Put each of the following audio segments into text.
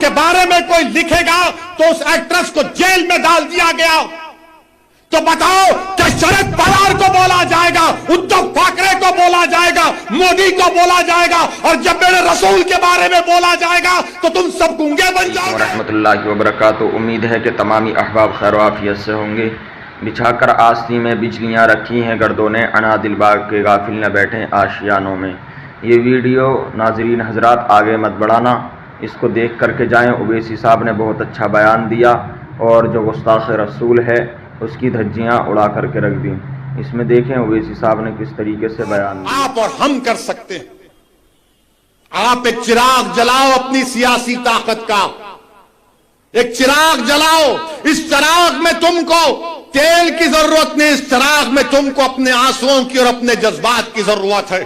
के बारे में कोई लिखेगा तो उस एक्ट्रेस को जेल में डाल दिया गया। तो बताओ क्या शरद पवार को बोला जाएगा, उद्धव ठाकरे को बोला जाएगा, मोदी को बोला जाएगा, और जब मेरे रसूल के बारे में बोला जाएगा तो तुम सब गूंगे बन जाओगे। रहमतुल्लाहि व बरकातुहू। उम्मीद है कि तमामी अहबाब खैर आफियत से होंगे। बिछाकर आस्ती में बिजलियां रखी हैं गर्दों ने, अनादिल बाग के गाफिल न बैठे आशियानों में। ये वीडियो नाजरीन हजरात आगे मत बढ़ाना, इसको देख करके जाएं। ओवैसी साहब ने बहुत अच्छा बयान दिया और जो गुस्ताख रसूल है उसकी धज्जियां उड़ा करके रख दी। इसमें देखें ओवैसी साहब ने किस तरीके से बयान दिया। आप और हम कर सकते हैं। आप एक चिराग जलाओ अपनी सियासी ताकत का, एक चिराग जलाओ। इस चिराग में तुमको तेल की जरूरत नहीं, इस चिराग में तुमको अपने आंसुओं की और अपने जज्बात की जरूरत है।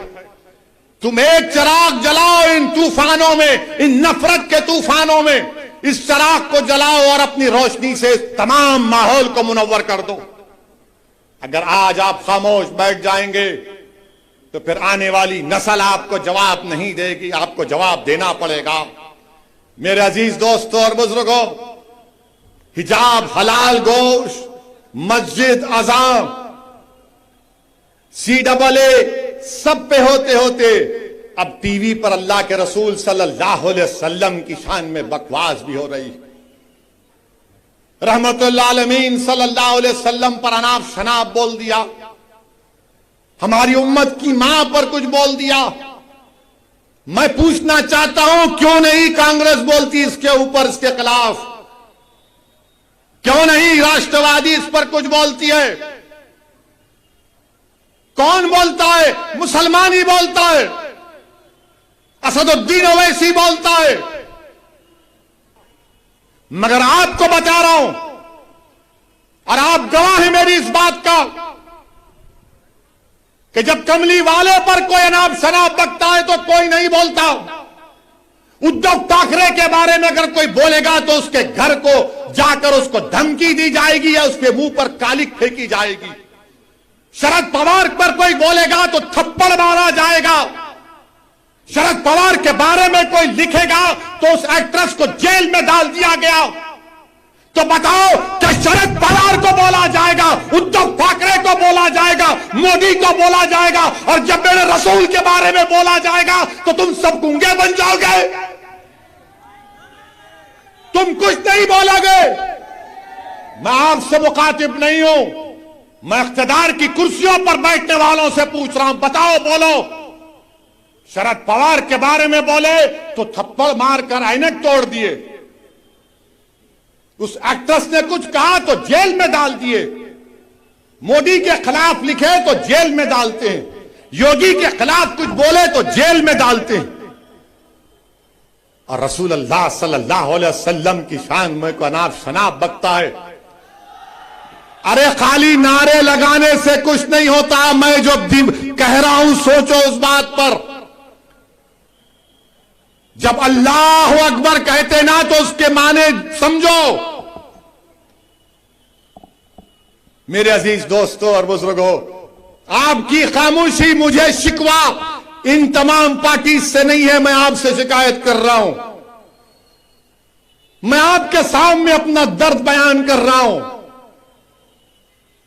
तुम एक चिराग जलाओ इन तूफानों में, इन नफरत के तूफानों में। इस चिराग को जलाओ और अपनी रोशनी से तमाम माहौल को मुनव्वर कर दो। अगर आज आप खामोश बैठ जाएंगे तो फिर आने वाली नस्ल आपको जवाब नहीं देगी, आपको जवाब देना पड़ेगा। मेरे अजीज दोस्तों और बुजुर्गों, हिजाब, हलाल गोश्त, मस्जिद, अज़ान, CAA सब पे होते होते अब टीवी पर अल्लाह के रसूल सल्लल्लाहु अलैहि वसल्लम की शान में बकवास भी हो रही। रहमतुल्लिल आलमीन सल्लल्लाहु अलैहि वसल्लम पर अनाप शनाप बोल दिया, हमारी उम्मत की मां पर कुछ बोल दिया। मैं पूछना चाहता हूं क्यों नहीं कांग्रेस बोलती इसके ऊपर, इसके खिलाफ? क्यों नहीं राष्ट्रवादी इस पर कुछ बोलती है? कौन बोलता है? मुसलमान ही बोलता है, असदुद्दीन ओवैसी बोलता है। मगर आपको बता रहा हूं और आप गवाह हैं मेरी इस बात का कि जब कमली वाले पर कोई अनाप शनाप बकता है तो कोई नहीं बोलता। उद्धव ठाकरे के बारे में अगर कोई बोलेगा तो उसके घर को जाकर उसको धमकी दी जाएगी या उसके मुंह पर कालिक फेंकी जाएगी। शरद पवार पर कोई बोलेगा तो थप्पड़ मारा जाएगा। शरद पवार के बारे में कोई लिखेगा तो उस एक्ट्रेस को जेल में डाल दिया गया। तो बताओ क्या शरद पवार को बोला जाएगा, उद्धव ठाकरे को बोला जाएगा, मोदी को बोला जाएगा, और जब मेरे रसूल के बारे में बोला जाएगा तो तुम सब गूंगे बन जाओगे, तुम कुछ नहीं बोलोगे। मैं आपसे मुखातिब नहीं हूं, मैं इख्तिदार की कुर्सियों पर बैठने वालों से पूछ रहा हूं। बताओ, बोलो। शरद पवार के बारे में बोले तो थप्पड़ मारकर ऐनक तोड़ दिए। उस एक्ट्रेस ने कुछ कहा तो जेल में डाल दिए। मोदी के खिलाफ लिखे तो जेल में डालते हैं, योगी के खिलाफ कुछ बोले तो जेल में डालते हैं। और रसूल अल्लाह सल्लल्लाहु अलैहि वसल्लम की शान में को अनाप शनाप बकता है। अरे खाली नारे लगाने से कुछ नहीं होता। मैं जो कह रहा हूं सोचो उस बात पर। जब अल्लाह अकबर कहते ना तो उसके माने समझो। मेरे अजीज दोस्तों और बुजुर्गों, आपकी खामोशी मुझे शिकवा इन तमाम पार्टी से नहीं है, मैं आपसे शिकायत कर रहा हूं। मैं आपके सामने अपना दर्द बयान कर रहा हूं।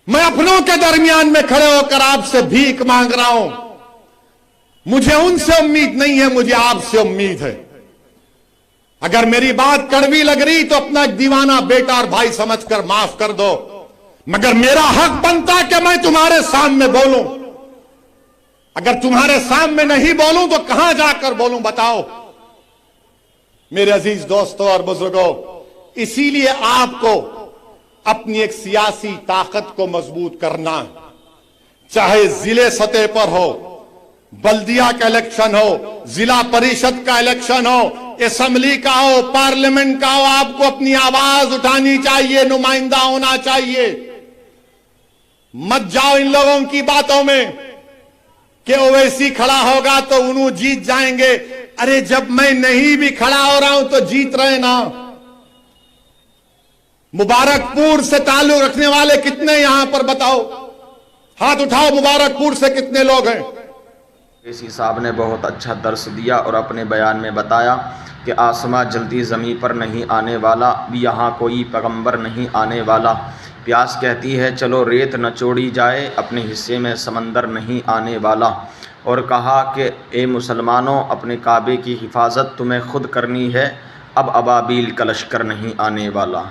मैं अपनों के दरमियान में खड़े होकर आपसे भीख मांग रहा हूं। मुझे उनसे उम्मीद नहीं है, मुझे आपसे उम्मीद है। अगर मेरी बात कड़वी लग रही तो अपना एक दीवाना बेटा और भाई समझकर माफ कर दो, मगर मेरा हक बनता कि मैं तुम्हारे सामने बोलूं। अगर तुम्हारे सामने नहीं बोलूं तो कहां जाकर बोलूं, बताओ। मेरे अजीज दोस्तों और बुजुर्गों, इसीलिए आपको अपनी एक सियासी ताकत को मजबूत करना, चाहे जिले सतह पर हो, बल्दिया का इलेक्शन हो, जिला परिषद का इलेक्शन हो, असेंबली का हो, पार्लियामेंट का हो, आपको अपनी आवाज उठानी चाहिए, नुमाइंदा होना चाहिए। मत जाओ इन लोगों की बातों में कि ओवैसी खड़ा होगा तो उन्होंने जीत जाएंगे। अरे जब मैं नहीं भी खड़ा हो रहा हूं तो जीत रहे ना। मुबारकपुर से ताल्लुक रखने वाले कितने यहां पर बताओ, हाथ उठाओ। मुबारकपुर से कितने लोग हैं? ओवैसी साहब ने बहुत अच्छा दर्स दिया और अपने बयान में बताया कि आसमां जल्दी ज़मीं पर नहीं आने वाला, भी यहाँ कोई पैगंबर नहीं आने वाला। प्यास कहती है चलो रेत न चोड़ी जाए, अपने हिस्से में समंदर नहीं आने वाला। और कहा कि ए मुसलमानों, अपने काबे की हिफाजत तुम्हें खुद करनी है, अब अबाबील का लश्कर नहीं आने वाला।